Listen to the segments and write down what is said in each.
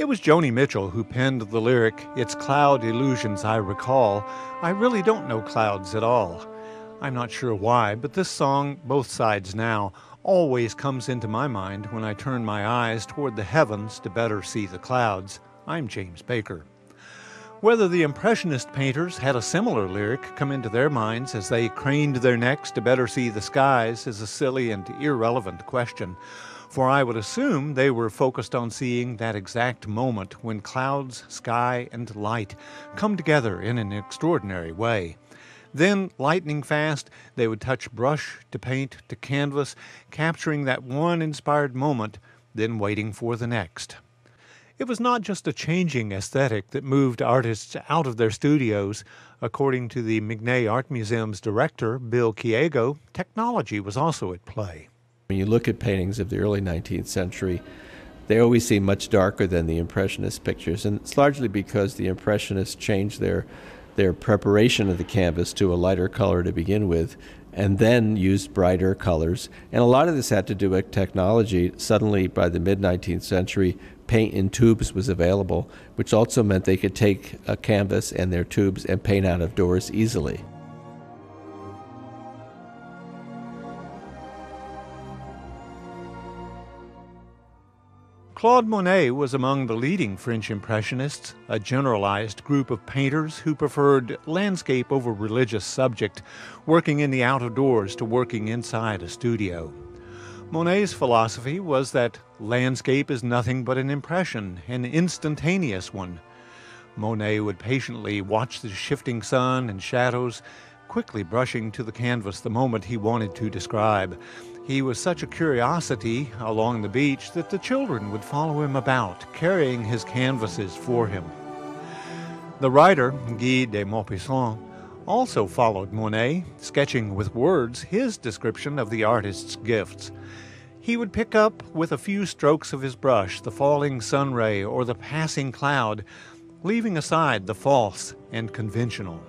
It was Joni Mitchell who penned the lyric, "It's cloud illusions I recall. I really don't know clouds at all." I'm not sure why, but this song, Both Sides Now, always comes into my mind when I turn my eyes toward the heavens to better see the clouds. I'm James Baker. Whether the Impressionist painters had a similar lyric come into their minds as they craned their necks to better see the skies is a silly and irrelevant question, for I would assume they were focused on seeing that exact moment when clouds, sky, and light come together in an extraordinary way. Then, lightning fast, they would touch brush to paint to canvas, capturing that one inspired moment, then waiting for the next. It was not just a changing aesthetic that moved artists out of their studios. According to the McNay Art Museum's director, Bill Kiego, technology was also at play. When you look at paintings of the early 19th century, they always seem much darker than the Impressionist pictures, and it's largely because the Impressionists changed their preparation of the canvas to a lighter color to begin with, and then used brighter colors. And a lot of this had to do with technology. Suddenly, by the mid-19th century, paint in tubes was available, which also meant they could take a canvas and their tubes and paint out of doors easily. Claude Monet was among the leading French Impressionists, a generalized group of painters who preferred landscape over religious subject, working in the out of doors to working inside a studio. Monet's philosophy was that landscape is nothing but an impression, an instantaneous one. Monet would patiently watch the shifting sun and shadows, quickly brushing to the canvas the moment he wanted to describe. He was such a curiosity along the beach that the children would follow him about, carrying his canvases for him. The writer, Guy de Maupassant, also followed Monet, sketching with words his description of the artist's gifts. He would pick up with a few strokes of his brush the falling sun ray or the passing cloud, leaving aside the false and conventional.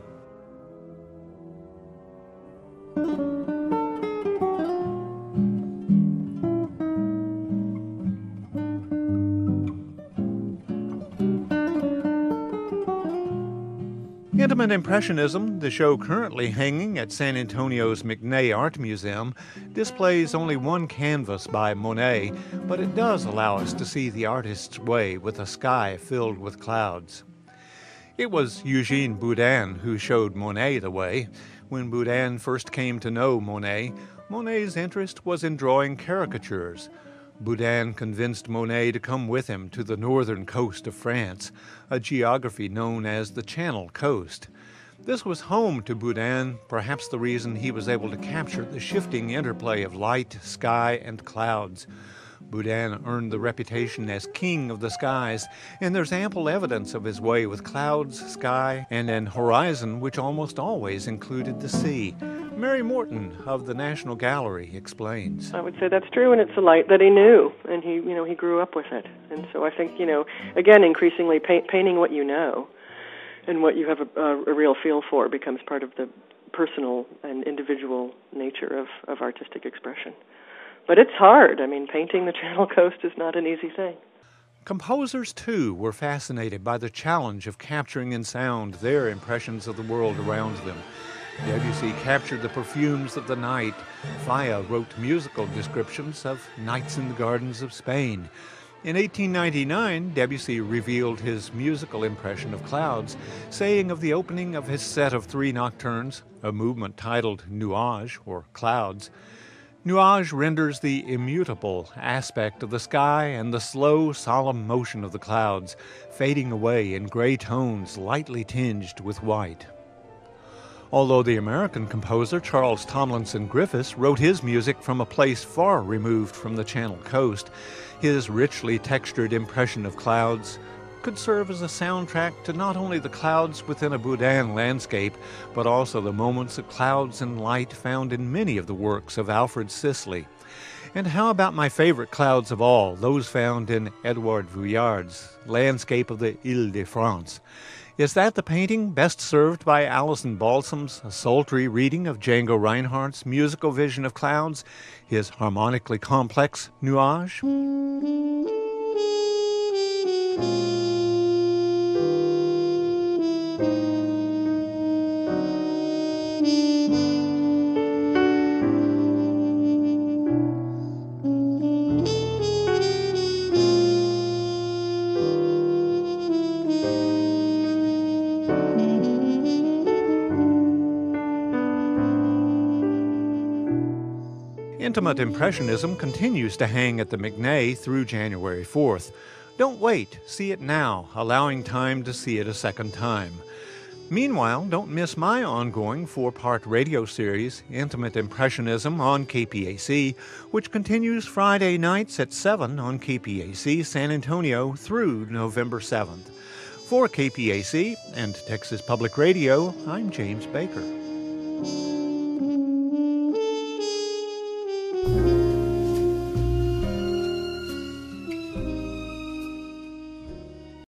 Intimate Impressionism, the show currently hanging at San Antonio's McNay Art Museum, displays only one canvas by Monet, but it does allow us to see the artist's way with a sky filled with clouds. It was Eugene Boudin who showed Monet the way. When Boudin first came to know Monet, Monet's interest was in drawing caricatures. Boudin convinced Monet to come with him to the northern coast of France, a geography known as the Channel Coast. This was home to Boudin, perhaps the reason he was able to capture the shifting interplay of light, sky, and clouds. Boudin earned the reputation as king of the skies, and there's ample evidence of his way with clouds, sky, and an horizon which almost always included the sea. Mary Morton of the National Gallery explains. I would say that's true, and it's a light that he knew, and he grew up with it. And so I think, again, increasingly painting what you know and what you have a real feel for becomes part of the personal and individual nature of artistic expression. But it's hard. I mean, painting the Channel Coast is not an easy thing. Composers, too, were fascinated by the challenge of capturing in sound their impressions of the world around them. Debussy captured the perfumes of the night. Falla wrote musical descriptions of nights in the gardens of Spain. In 1899, Debussy revealed his musical impression of clouds, saying of the opening of his set of 3 nocturnes, a movement titled Nuages, or Clouds, "Nuage renders the immutable aspect of the sky and the slow, solemn motion of the clouds, fading away in gray tones lightly tinged with white." Although the American composer Charles Tomlinson Griffiths wrote his music from a place far removed from the Channel Coast, his richly textured impression of clouds could serve as a soundtrack to not only the clouds within a Boudin landscape, but also the moments of clouds and light found in many of the works of Alfred Sisley. And how about my favorite clouds of all, those found in Edouard Vuillard's Landscape of the Île-de-France? Is that the painting best served by Alison Balsam's sultry reading of Django Reinhardt's musical vision of clouds, his harmonically complex Nuage? Intimate Impressionism continues to hang at the McNay through January 4th. Don't wait, see it now, allowing time to see it a second time. Meanwhile, don't miss my ongoing 4-part radio series, Intimate Impressionism on KPAC, which continues Friday nights at 7 on KPAC San Antonio through November 7th. For KPAC and Texas Public Radio, I'm James Baker.